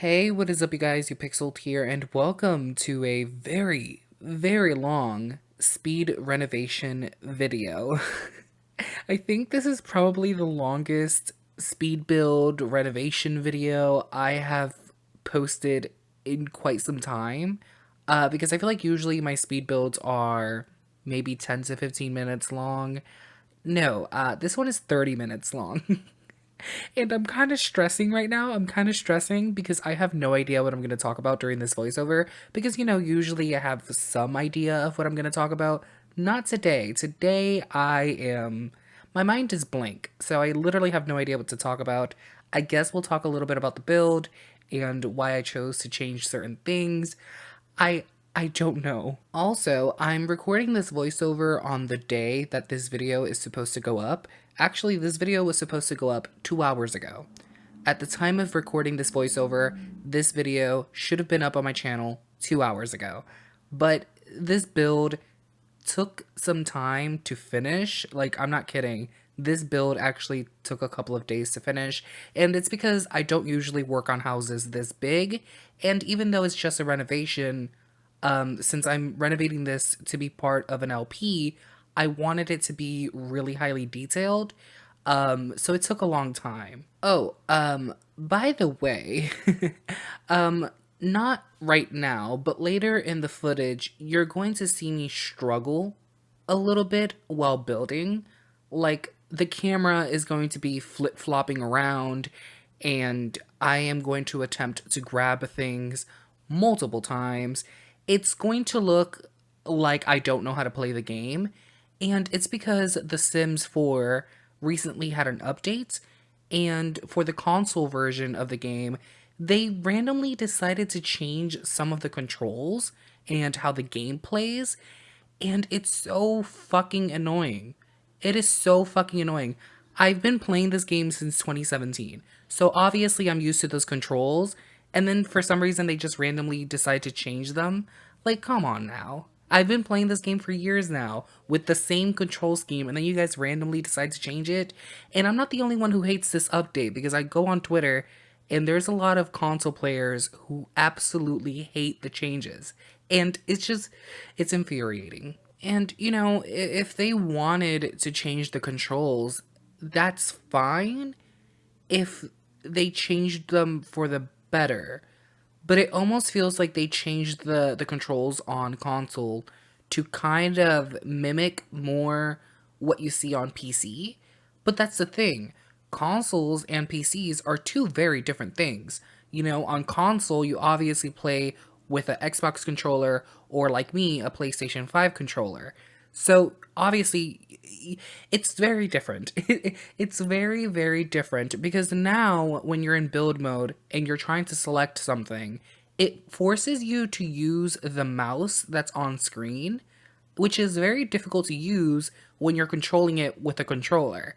Hey, what is up, you guys? You Pixeled here, and welcome to a very, very long speed renovation video. I think this is probably the longest speed build renovation video I have posted in quite some time. Because I feel like usually my speed builds are maybe 10 to 15 minutes long. No, this one is 30 minutes long. And I'm kind of stressing right now. I'm kind of stressing because I have no idea what I'm going to talk about during this voiceover. Because, usually I have some idea of what I'm going to talk about. Not today. Today, my mind is blank. So I literally have no idea what to talk about. I guess we'll talk a little bit about the build and why I chose to change certain things. I I don't know. Also, I'm recording this voiceover on the day that this video is supposed to go up. Actually, this video was supposed to go up 2 hours ago. At the time of recording this voiceover, this video should have been up on my channel 2 hours ago. But this build took some time to finish. Like, I'm not kidding. This build actually took a couple of days to finish, and it's because I don't usually work on houses this big, and even though it's just a renovation, since I'm renovating this to be part of an LP, I wanted it to be really highly detailed. So it took a long time. Oh, by the way, not right now, but later in the footage, you're going to see me struggle a little bit while building. Like, the camera is going to be flip-flopping around, and I am going to attempt to grab things multiple times. It's going to look like I don't know how to play the game, and it's because The Sims 4 recently had an update, and for the console version of the game, they randomly decided to change some of the controls and how the game plays, and it's so fucking annoying. It is so fucking annoying. I've been playing this game since 2017, so obviously I'm used to those controls, and then for some reason they just randomly decide to change them. Like, come on now. I've been playing this game for years now with the same control scheme, and then you guys randomly decide to change it. And I'm not the only one who hates this update, because I go on Twitter and there's a lot of console players who absolutely hate the changes. And it's infuriating. And, if they wanted to change the controls, that's fine if they changed them for the better. But it almost feels like they changed the controls on console to kind of mimic more what you see on PC. But that's the thing. Consoles and PCs are two very different things. On console, you obviously play with an Xbox controller or, like me, a PlayStation 5 controller. So obviously, it's very different. It's very, very different because now when you're in build mode and you're trying to select something, it forces you to use the mouse that's on screen, which is very difficult to use when you're controlling it with a controller.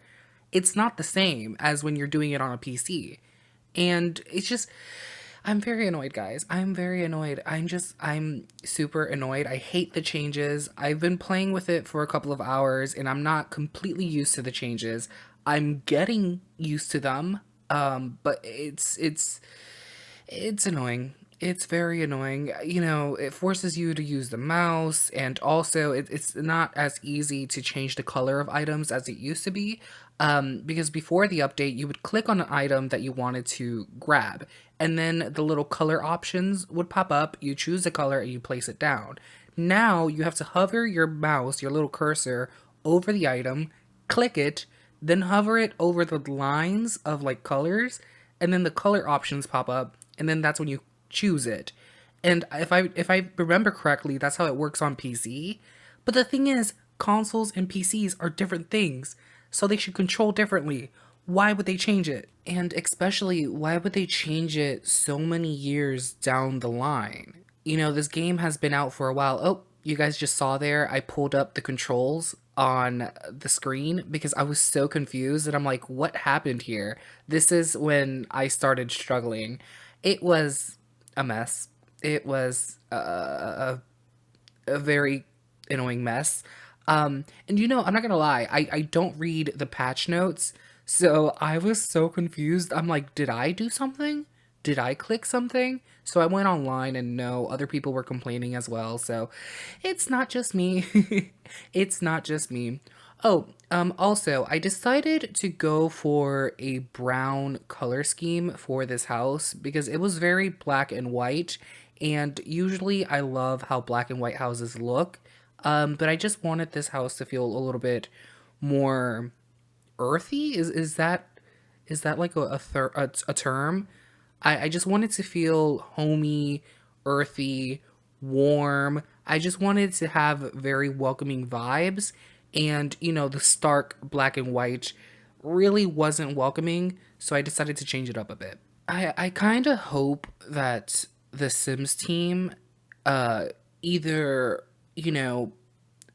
It's not the same as when you're doing it on a PC. And it's just, I'm very annoyed, guys. I'm very annoyed. I'm super annoyed. I hate the changes. I've been playing with it for a couple of hours and I'm not completely used to the changes. I'm getting used to them. But it's annoying. It's very annoying. It forces you to use the mouse, and also it's not as easy to change the color of items as it used to be. Because before the update, you would click on an item that you wanted to grab, and then the little color options would pop up. You choose the color and you place it down. Now you have to hover your mouse, your little cursor, over the item, click it, then hover it over the lines of like colors, and then the color options pop up, and then that's when you choose it. And if I remember correctly, that's how it works on PC. But the thing is, consoles and PCs are different things, so they should control differently. Why would they change it? And especially, why would they change it so many years down the line? This game has been out for a while. Oh, you guys just saw there, I pulled up the controls on the screen because I was so confused and I'm like, what happened here? This is when I started struggling. It was a mess. It was a very annoying mess. And I'm not gonna lie, I don't read the patch notes, so I was so confused. I'm like, did I do something? did I click something? So I went online and no, other people were complaining as well. So it's not just me. It's not just me. Oh, also, I decided to go for a brown color scheme for this house because it was very black and white. And usually I love how black and white houses look. But I just wanted this house to feel a little bit more earthy. Is that like a term? I just wanted to feel homey, earthy, warm. I just wanted to have very welcoming vibes. And, the stark black and white really wasn't welcoming. So I decided to change it up a bit. I kind of hope that the Sims team either,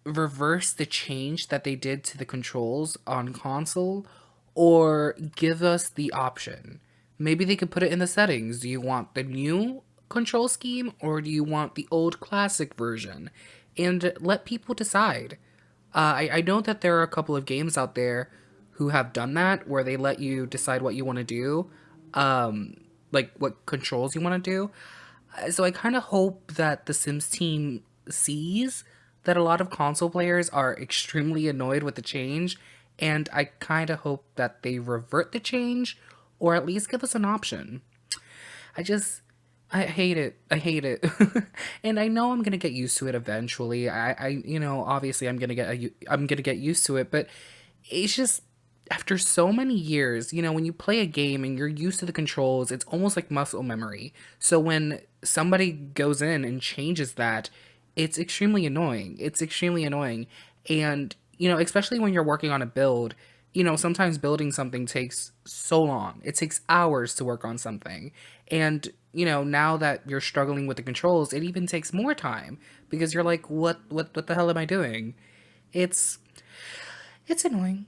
reverse the change that they did to the controls on console or give us the option. Maybe they could put it in the settings. Do you want the new control scheme or do you want the old classic version? And let people decide. I know that there are a couple of games out there who have done that where they let you decide what you want to do, like what controls you want to do. So I kind of hope that the Sims team sees that a lot of console players are extremely annoyed with the change, and I kind of hope that they revert the change or at least give us an option. I just I hate it. I hate it. And I know I'm going to get used to it eventually. Obviously I'm going to get used to it, but it's just after so many years, when you play a game and you're used to the controls, it's almost like muscle memory. So when somebody goes in and changes that, it's extremely annoying. It's extremely annoying. And, especially when you're working on a build, sometimes building something takes so long. It takes hours to work on something. And, now that you're struggling with the controls, it even takes more time because you're like, what the hell am I doing? It's it's annoying.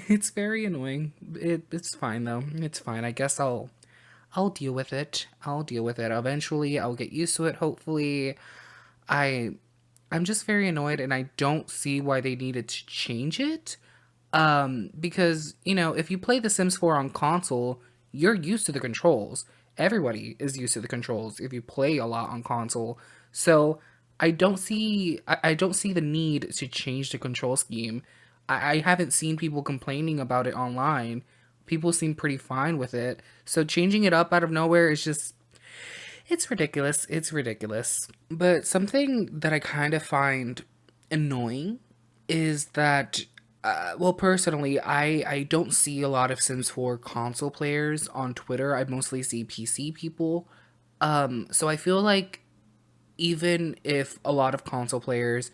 It's very annoying. It's fine though. It's fine. I guess I'll deal with it. I'll deal with it. Eventually I'll get used to it, hopefully. I I'm just very annoyed and I don't see why they needed to change it. Because, if you play The Sims 4 on console, you're used to the controls. Everybody is used to the controls if you play a lot on console. So I don't see the need to change the control scheme. I haven't seen people complaining about it online. People seem pretty fine with it. So changing it up out of nowhere is just it's ridiculous. It's ridiculous. But something that I kind of find annoying is that, well, personally, I don't see a lot of Sims 4 console players on Twitter. I mostly see PC people. So I feel like even if a lot of console players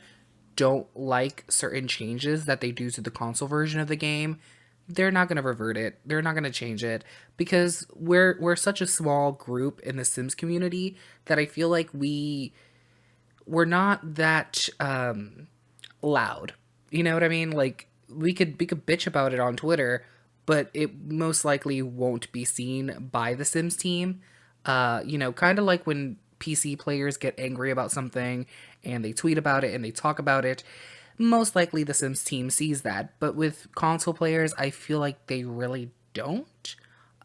don't like certain changes that they do to the console version of the game, they're not going to revert it. They're not going to change it because we're such a small group in the Sims community that I feel like we're not that loud. You know what I mean? Like we could bitch about it on Twitter, but it most likely won't be seen by the Sims team. Kind of like when PC players get angry about something and they tweet about it and they talk about it. Most likely the Sims team sees that, but with console players, I feel like they really don't.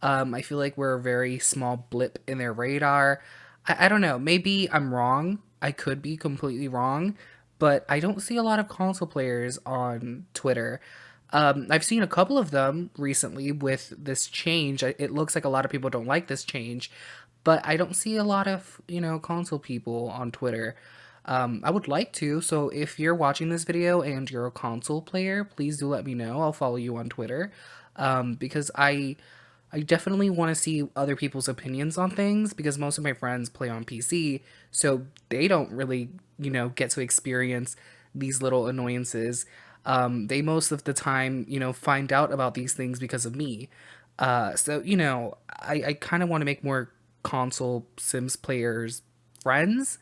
I feel like we're a very small blip in their radar. I don't know. Maybe I'm wrong. I could be completely wrong, but I don't see a lot of console players on Twitter. I've seen a couple of them recently with this change. It looks like a lot of people don't like this change, but I don't see a lot of, console people on Twitter. I would like to, so if you're watching this video and you're a console player, please do let me know. I'll follow you on Twitter, because I definitely want to see other people's opinions on things because most of my friends play on PC, so they don't really, get to experience these little annoyances. They most of the time, find out about these things because of me. So, I kind of want to make more console Sims players friends.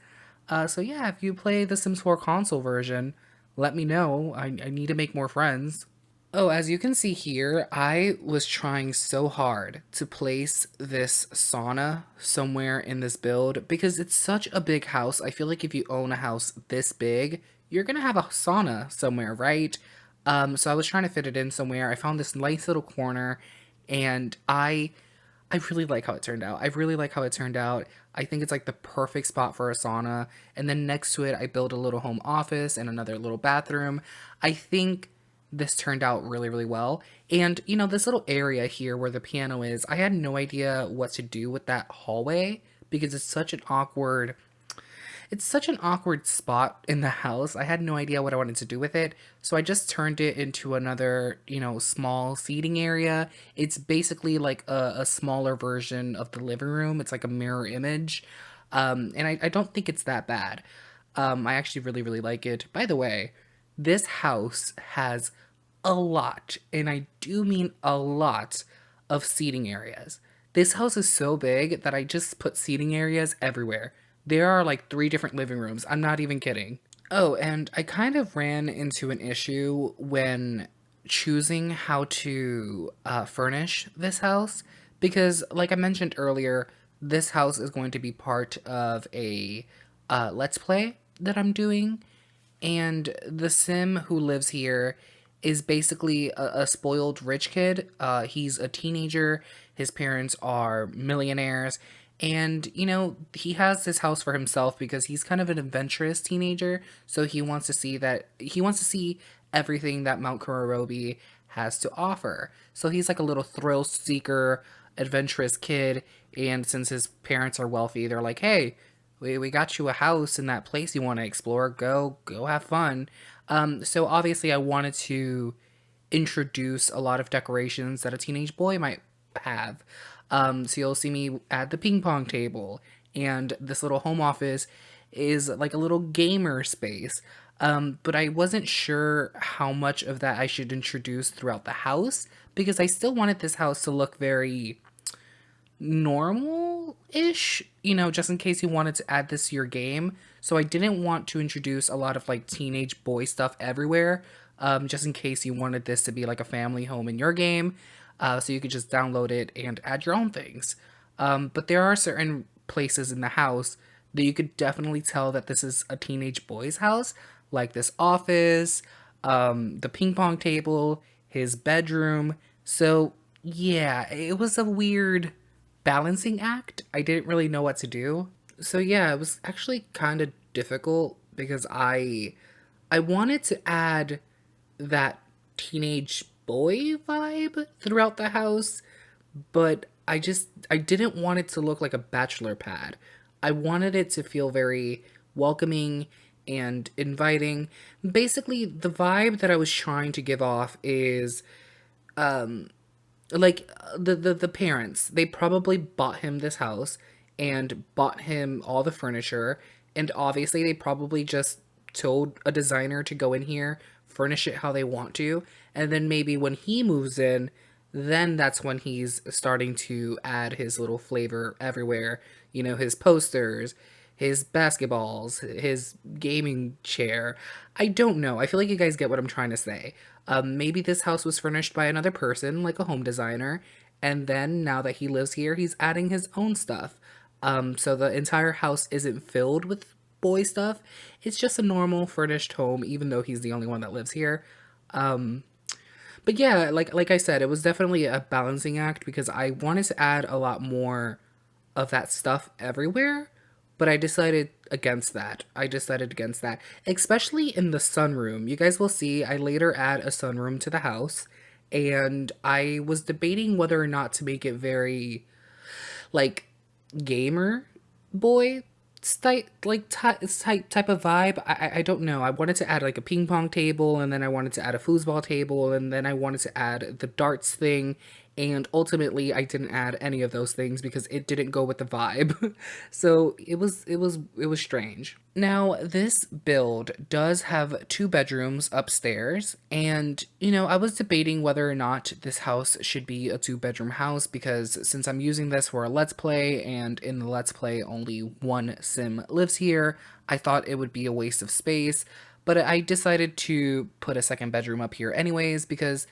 So yeah, if you play the Sims 4 console version, let me know. I need to make more friends. Oh, as you can see here, I was trying so hard to place this sauna somewhere in this build because it's such a big house. I feel like if you own a house this big, you're gonna have a sauna somewhere, right? So I was trying to fit it in somewhere. I found this nice little corner and I I really like how it turned out. I really like how it turned out. I think it's like the perfect spot for a sauna. And then next to it, I built a little home office and another little bathroom. I think this turned out really, really well. And, this little area here where the piano is, I had no idea what to do with that hallway because it's such an awkward spot in the house. I had no idea what I wanted to do with it. So I just turned it into another, small seating area. It's basically like a smaller version of the living room. It's like a mirror image. And I don't think it's that bad. I actually really, really like it. By the way, this house has a lot, and I do mean a lot, of seating areas. This house is so big that I just put seating areas everywhere. There are like three different living rooms. I'm not even kidding. Oh, and I kind of ran into an issue when choosing how to furnish this house because, like I mentioned earlier, this house is going to be part of a Let's Play that I'm doing. And the Sim who lives here is basically a spoiled rich kid. He's a teenager. His parents are millionaires. And, he has this house for himself because he's kind of an adventurous teenager. So he wants to see everything that Mount Kurorobi has to offer. So he's like a little thrill seeker, adventurous kid. And since his parents are wealthy, they're like, hey, we got you a house in that place you want to explore. Go have fun. So obviously I wanted to introduce a lot of decorations that a teenage boy might have. So you'll see me add the ping pong table, and this little home office is like a little gamer space. But I wasn't sure how much of that I should introduce throughout the house because I still wanted this house to look very normal-ish, just in case you wanted to add this to your game. So I didn't want to introduce a lot of like teenage boy stuff everywhere, just in case you wanted this to be like a family home in your game, so you could just download it and add your own things. But there are certain places in the house that you could definitely tell that this is a teenage boy's house, like this office, the ping pong table, his bedroom. So yeah, it was a weird balancing act. I didn't really know what to do. So yeah, it was actually kind of difficult because I wanted to add that teenage boy vibe throughout the house, but I didn't want it to look like a bachelor pad. I wanted it to feel very welcoming and inviting. Basically, the vibe that I was trying to give off is like the parents, they probably bought him this house and bought him all the furniture, and obviously they probably just told a designer to go in here, furnish it how they want to, and then maybe when he moves in, then that's when he's starting to add his little flavor everywhere. His posters, his basketballs, his gaming chair. I don't know. I feel like you guys get what I'm trying to say. Maybe this house was furnished by another person, like a home designer, and then now that he lives here, he's adding his own stuff. So the entire house isn't filled with boy stuff. It's just a normal furnished home, even though he's the only one that lives here. But yeah, like I said, it was definitely a balancing act because I wanted to add a lot more of that stuff everywhere, but I decided against that. Especially in the sunroom. You guys will see I later add a sunroom to the house, and I was debating whether or not to make it very like gamer boy type of vibe. I don't know. I wanted to add like a ping pong table, and then I wanted to add a foosball table, and then I wanted to add the darts thing, and ultimately I didn't add any of those things because it didn't go with the vibe. So it was strange. Now, this build does have 2 bedrooms upstairs, and I was debating whether or not this house should be a 2-bedroom house because since I'm using this for a Let's Play, and in the Let's Play only one sim lives here, I thought it would be a waste of space, but I decided to put a second bedroom up here anyways because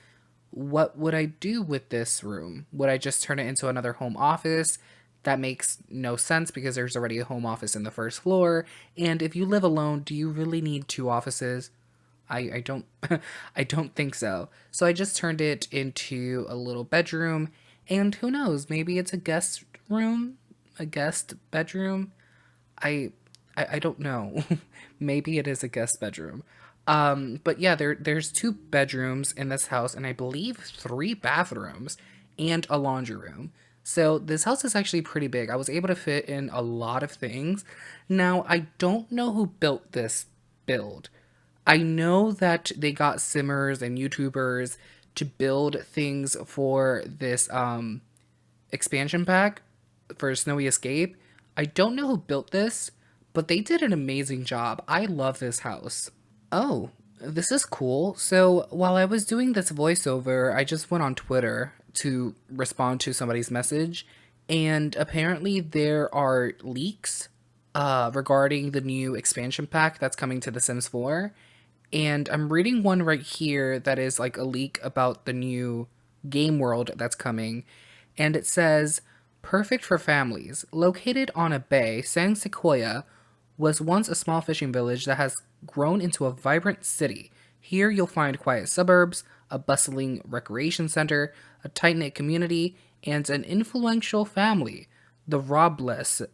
what would I do with this room? Would I just turn it into another home office? That makes no sense because there's already a home office in the first floor. And if you live alone, do you really need 2 offices? I don't I don't think so. So I just turned it into a little bedroom, And who knows, maybe it's a guest room, a guest bedroom. I I don't know. Maybe it is a guest bedroom. But yeah, there's two bedrooms in this house, and I believe three bathrooms and a laundry room. So this house is actually pretty big. I was able to fit in a lot of things. Now, I don't know who built this build. I know that they got simmers and YouTubers to build things for this expansion pack for Snowy Escape. I don't know who built this, but they did an amazing job. I love this house. Oh, this is cool. So while I was doing this voiceover, I just went on Twitter to respond to somebody's message, and apparently there are leaks regarding the new expansion pack that's coming to The Sims 4. And I'm reading one right here that is like a leak about the new game world that's coming. And it says, perfect for families. Located on a bay, San Sequoia was once a small fishing village that has grown into a vibrant city. Here you'll find quiet suburbs, a bustling recreation center, a tight knit community, and an influential family. The Roblesses.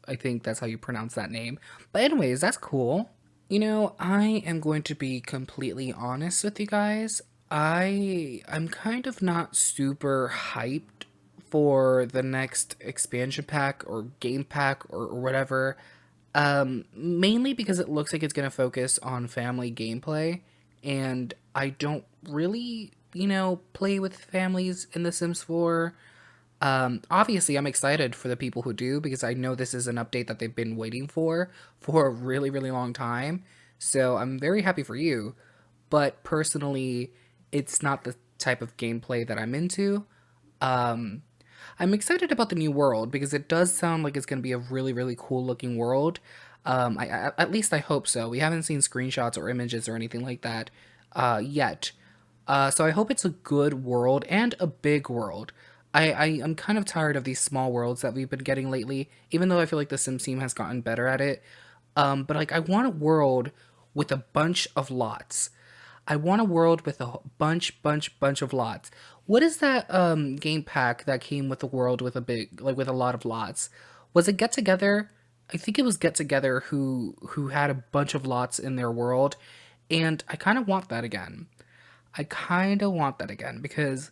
I think that's how you pronounce that name. But anyways, that's cool. I am going to be completely honest with you guys. I'm kind of not super hyped for the next expansion pack or game pack or whatever. Mainly because it looks like it's going to focus on family gameplay, and I don't really, play with families in The Sims 4. Obviously, I'm excited for the people who do because I know this is an update that they've been waiting for a really, really long time. So I'm very happy for you. But personally, it's not the type of gameplay that I'm into. Um, I'm excited about the new world because it does sound like it's going to be a really, really cool looking world. At least I hope so. We haven't seen screenshots or images or anything like that yet. So I hope it's a good world and a big world. I am kind of tired of these small worlds that we've been getting lately, even though I feel like the Sims team has gotten better at it. But like, I want a world with a bunch of lots. I want a world with a bunch of lots. What is that game pack that came with a world with a big, like with a lot of lots? Was it Get Together? I think it was Get Together who had a bunch of lots in their world, and I kind of want that again. I kind of want that again because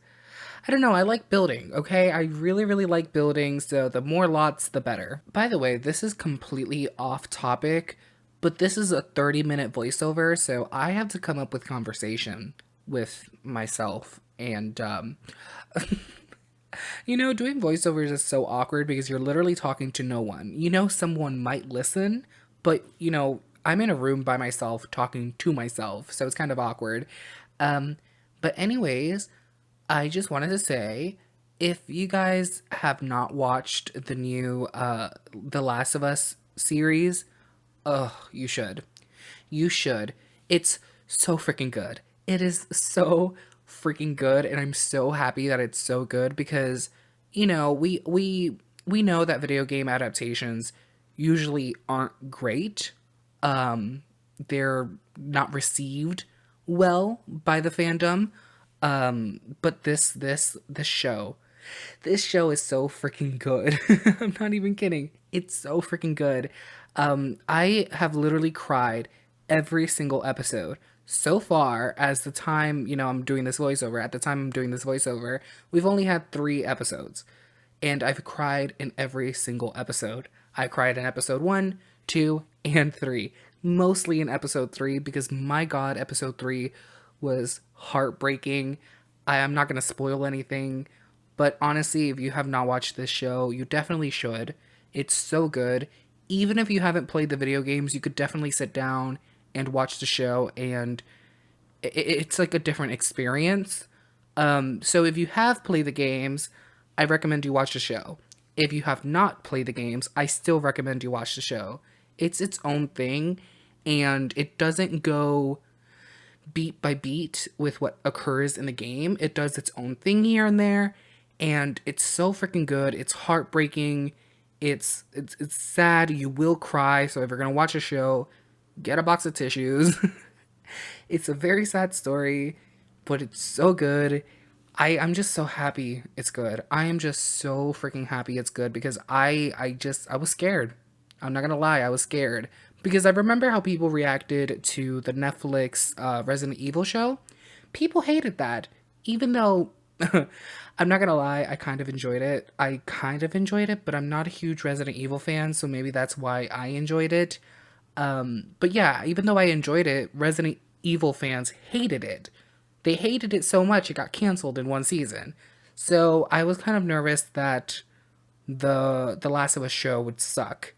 I don't know, I like building, okay? I really, really like building, so the more lots, the better. By the way, this is completely off topic, but this is a 30-minute voiceover, so I have to come up with conversation with myself. And, doing voiceovers is so awkward because you're literally talking to no one. Someone might listen, but, I'm in a room by myself talking to myself, so it's kind of awkward. Um, but anyways, I just wanted to say, if you guys have not watched the new The Last of Us series, oh, you should. You should. It's so freaking good. It is so freaking good, and I'm so happy that it's so good because, we know that video game adaptations usually aren't great. Um, they're not received well by the fandom. But this show is so freaking good. I'm not even kidding. It's so freaking good. I have literally cried every single episode. So far, as the time, I'm doing this voiceover, at the time I'm doing this voiceover, we've only had 3 episodes. And I've cried in every single episode. I cried in episode 1, 2, and 3. Mostly in episode 3 because my god, episode 3 was heartbreaking. I am not going to spoil anything, but honestly, if you have not watched this show, you definitely should. It's so good. Even if you haven't played the video games, you could definitely sit down and watch the show, and it's like a different experience. So if you have played the games, I recommend you watch the show. If you have not played the games, I still recommend you watch the show. It's its own thing, and it doesn't go beat by beat with what occurs in the game. It does its own thing here and there, and it's so freaking good. It's heartbreaking. It's sad. You will cry. So if you're gonna watch a show, get a box of tissues. It's a very sad story, but it's so good. I'm just so happy it's good. I am just so freaking happy it's good because I was scared. I'm not gonna lie, I was scared because I remember how people reacted to the Netflix Resident Evil show. People hated that, even though I'm not gonna lie, I kind of enjoyed it. I kind of enjoyed it, but I'm not a huge Resident Evil fan, so maybe that's why I enjoyed it. But yeah, even though I enjoyed it, Resident Evil fans hated it. They hated it so much it got canceled in one season. So I was kind of nervous that the Last of Us show would suck.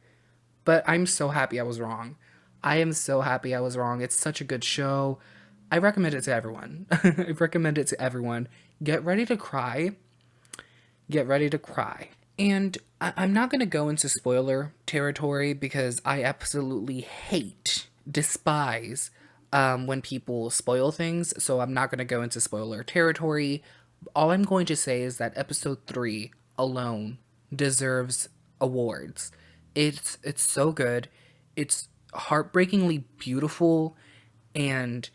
But I'm so happy I was wrong. I am so happy I was wrong. It's such a good show. I recommend it to everyone. I recommend it to everyone. Get ready to cry. Get ready to cry. And I'm not going to go into spoiler territory because I absolutely hate, despise when people spoil things. So I'm not going to go into spoiler territory. All I'm going to say is that episode 3 alone deserves awards. It's so good. It's heartbreakingly beautiful, and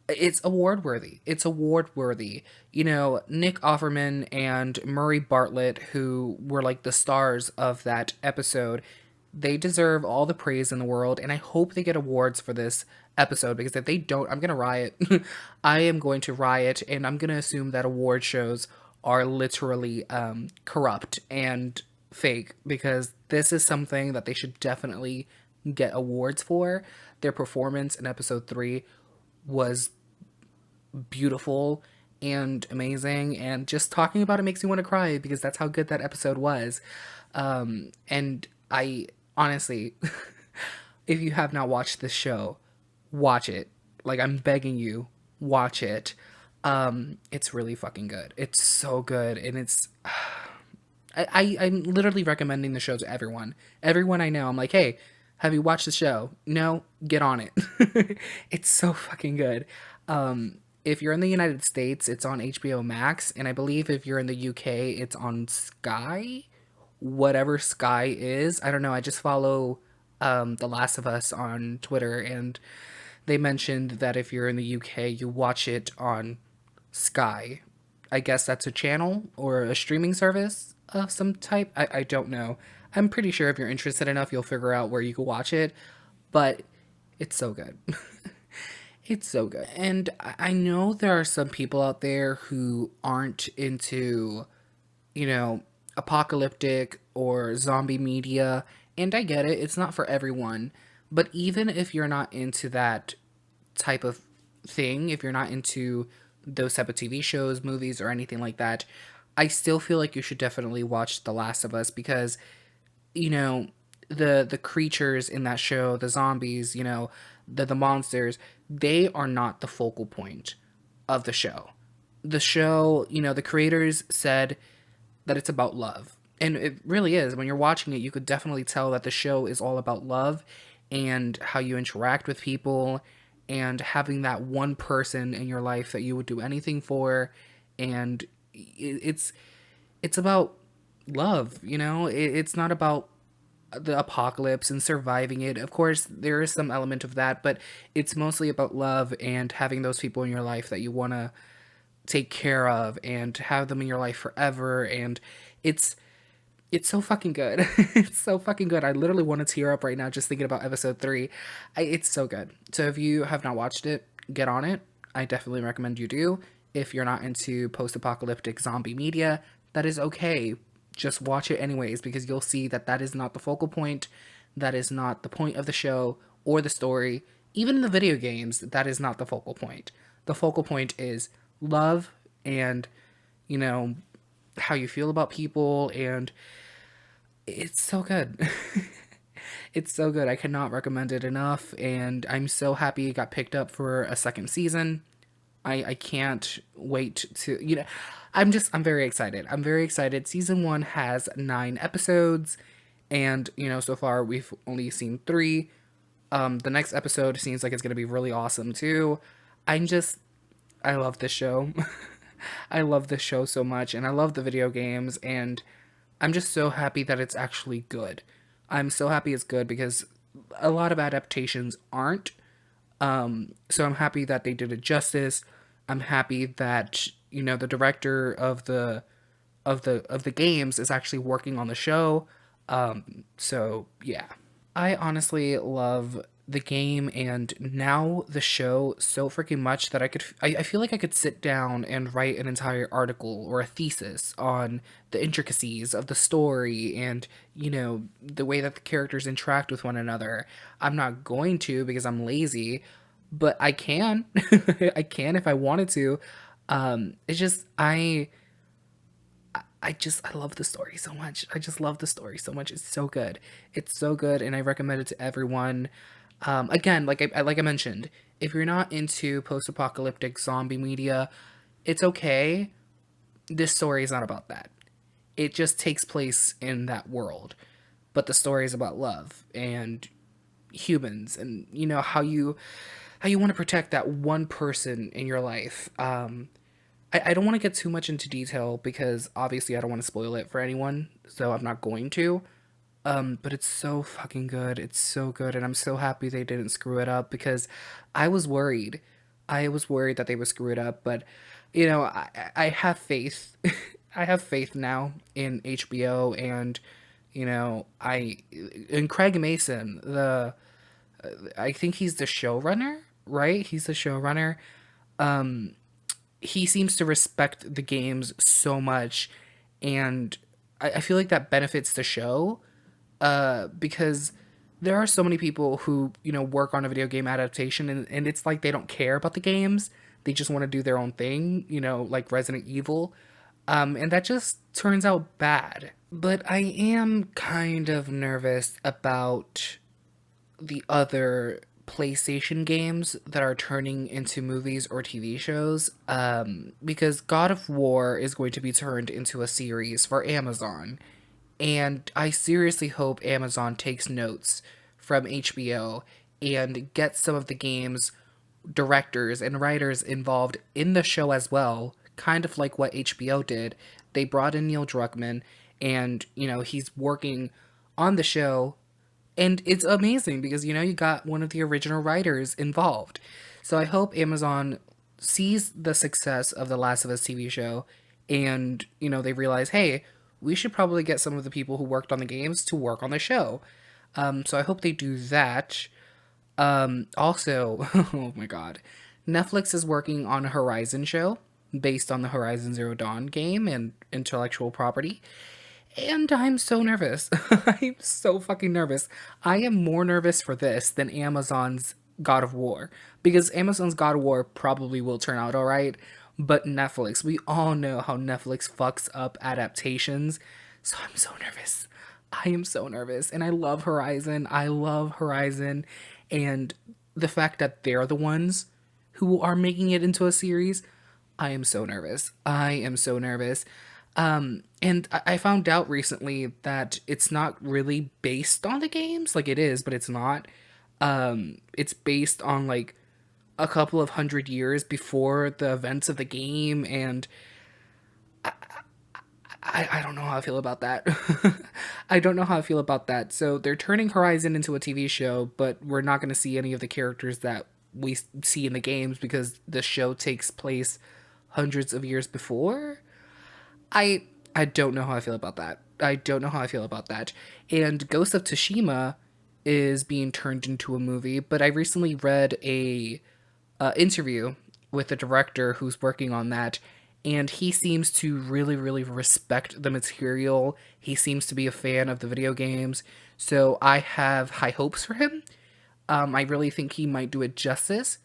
it's award worthy. It's award worthy. You know, Nick Offerman and Murray Bartlett, who were like the stars of that episode, they deserve all the praise in the world, and I hope they get awards for this episode because if they don't, I'm gonna riot. I am going to riot, and I'm gonna assume that award shows are literally corrupt and fake because this is something that they should definitely get awards for. Their performance in episode 3 was beautiful and amazing, and just talking about it makes me want to cry because that's how good that episode was. And I honestly, if you have not watched this show, watch it. Like, I'm begging you, watch it. It's really fucking good. It's so good, and it's I'm literally recommending the show to everyone. Everyone I know, I'm like, hey, have you watched the show? No, get on it. It's so fucking good. If you're in the United States, it's on HBO Max, and I believe if you're in the UK, it's on Sky, whatever Sky is. I don't know. I just follow The Last of Us on Twitter, and they mentioned that if you're in the UK, you watch it on Sky. I guess that's a channel or a streaming service of some type. I don't know. I'm pretty sure if you're interested enough, you'll figure out where you can watch it. But it's so good. It's so good. And I know there are some people out there who aren't into, you know, apocalyptic or zombie media. And I get it, it's not for everyone. But even if you're not into that type of thing, if you're not into those type of TV shows, movies, or anything like that, I still feel like you should definitely watch The Last of Us because, you know, the creatures in that show, the zombies, you know, the monsters, they are not the focal point of the show. The show, you know, the creators said that it's about love. And it really is. When you're watching it, you could definitely tell that the show is all about love and how you interact with people and having that one person in your life that you would do anything for. And it's about love, you know? It's not about the apocalypse and surviving it. Of course, there is some element of that, but it's mostly about love and having those people in your life that you want to take care of and have them in your life forever. And it's it's so fucking good. It's so fucking good. I literally want to tear up right now just thinking about episode 3. It's so good. So if you have not watched it, get on it. I definitely recommend you do. If you're not into post-apocalyptic zombie media, that is okay. Just watch it anyways because you'll see that that is not the focal point. That is not the point of the show or the story. Even in the video games, that is not the focal point. The focal point is love and, you know, how you feel about people, and it's so good. It's so good. I cannot recommend it enough, and I'm so happy it got picked up for a second season. I can't wait to, you know, I'm very excited. I'm very excited. Season 1 has 9 episodes, and, you know, so far we've only seen 3. The next episode seems like it's going to be really awesome too. I'm just, I love this show. I love this show so much, and I love the video games, and I'm just so happy that it's actually good. I'm so happy it's good because a lot of adaptations aren't. So I'm happy that they did it justice. I'm happy that, the director of the games is actually working on the show. So yeah. I honestly love the game and now the show so freaking much that I feel like I could sit down and write an entire article or a thesis on the intricacies of the story and the way that the characters interact with one another. I'm not going to because I'm lazy, but I can. I can if I wanted to. It's just I love the story so much. I just love the story so much. It's so good. It's so good, and I recommend it to everyone. Again, like I mentioned, if you're not into post-apocalyptic zombie media, it's okay. This story is not about that. It just takes place in that world, but the story is about love and humans, and how you want to protect that one person in your life. I don't want to get too much into detail because obviously I don't want to spoil it for anyone, so I'm not going to. But it's so fucking good. It's so good, and I'm so happy they didn't screw it up because I was worried. I was worried that they would screw it up, but I have faith. I have faith now in HBO and I in Craig Mason, the I think he's the showrunner, right? He's the showrunner. He seems to respect the games so much, and I feel like that benefits the show, because there are so many people who work on a video game adaptation, and it's like they don't care about the games. They just want to do their own thing, like Resident Evil, and that just turns out bad. But I am kind of nervous about the other PlayStation games that are turning into movies or TV shows, because God of War is going to be turned into a series for Amazon. And I seriously hope Amazon takes notes from HBO and gets some of the game's directors and writers involved in the show as well, kind of like what HBO did. They brought in Neil Druckmann, and, he's working on the show, and it's amazing because you got one of the original writers involved. So I hope Amazon sees the success of the Last of Us TV show, and they realize, hey, we should probably get some of the people who worked on the games to work on the show. So I hope they do that. Also, oh my god, Netflix is working on a Horizon show based on the Horizon Zero Dawn game and intellectual property. And I'm so nervous. I'm so fucking nervous. I am more nervous for this than Amazon's God of War. Because Amazon's God of War probably will turn out alright. But Netflix, we all know how Netflix fucks up adaptations. So I'm so nervous. I am so nervous. And I love Horizon. I love Horizon. And the fact that they're the ones who are making it into a series, I am so nervous. I am so nervous. And I found out recently that it's not really based on the games. Like, it is, but it's not. It's based on like a couple of hundred years before the events of the game, and I don't know how I feel about that. I don't know how I feel about that. So they're turning Horizon into a TV show, but we're not going to see any of the characters that we see in the games because the show takes place hundreds of years before. I don't know how I feel about that. I don't know how I feel about that. And Ghost of Tsushima is being turned into a movie, but I recently read a interview with the director who's working on that, and he seems to really, really respect the material. He seems to be a fan of the video games, so I have high hopes for him. I really think he might do it justice.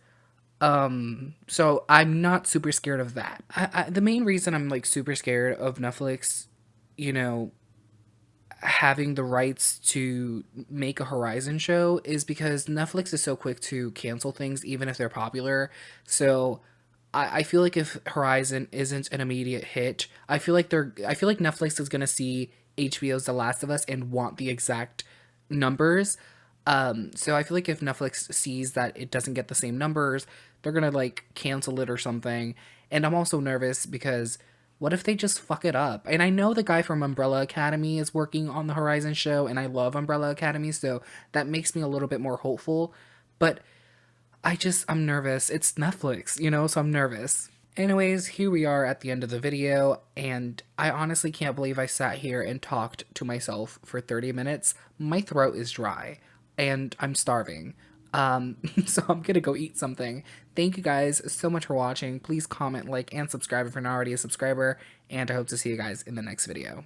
So I'm not super scared of that. The main reason I'm like super scared of Netflix, you know, having the rights to make a Horizon show is because Netflix is so quick to cancel things, even if they're popular. So I feel like if Horizon isn't an immediate hit, I feel like Netflix is gonna see HBO's The Last of Us and want the exact numbers. So I feel like if Netflix sees that it doesn't get the same numbers, they're gonna like cancel it or something. And I'm also nervous because what if they just fuck it up? And I know the guy from Umbrella Academy is working on the Horizon show, and I love Umbrella Academy, so that makes me a little bit more hopeful. But I'm nervous. It's Netflix, so I'm nervous. Anyways, here we are at the end of the video, and I honestly can't believe I sat here and talked to myself for 30 minutes. My throat is dry, and I'm starving. So I'm gonna go eat something. Thank you guys so much for watching. Please comment, like, and subscribe if you're not already a subscriber, and I hope to see you guys in the next video.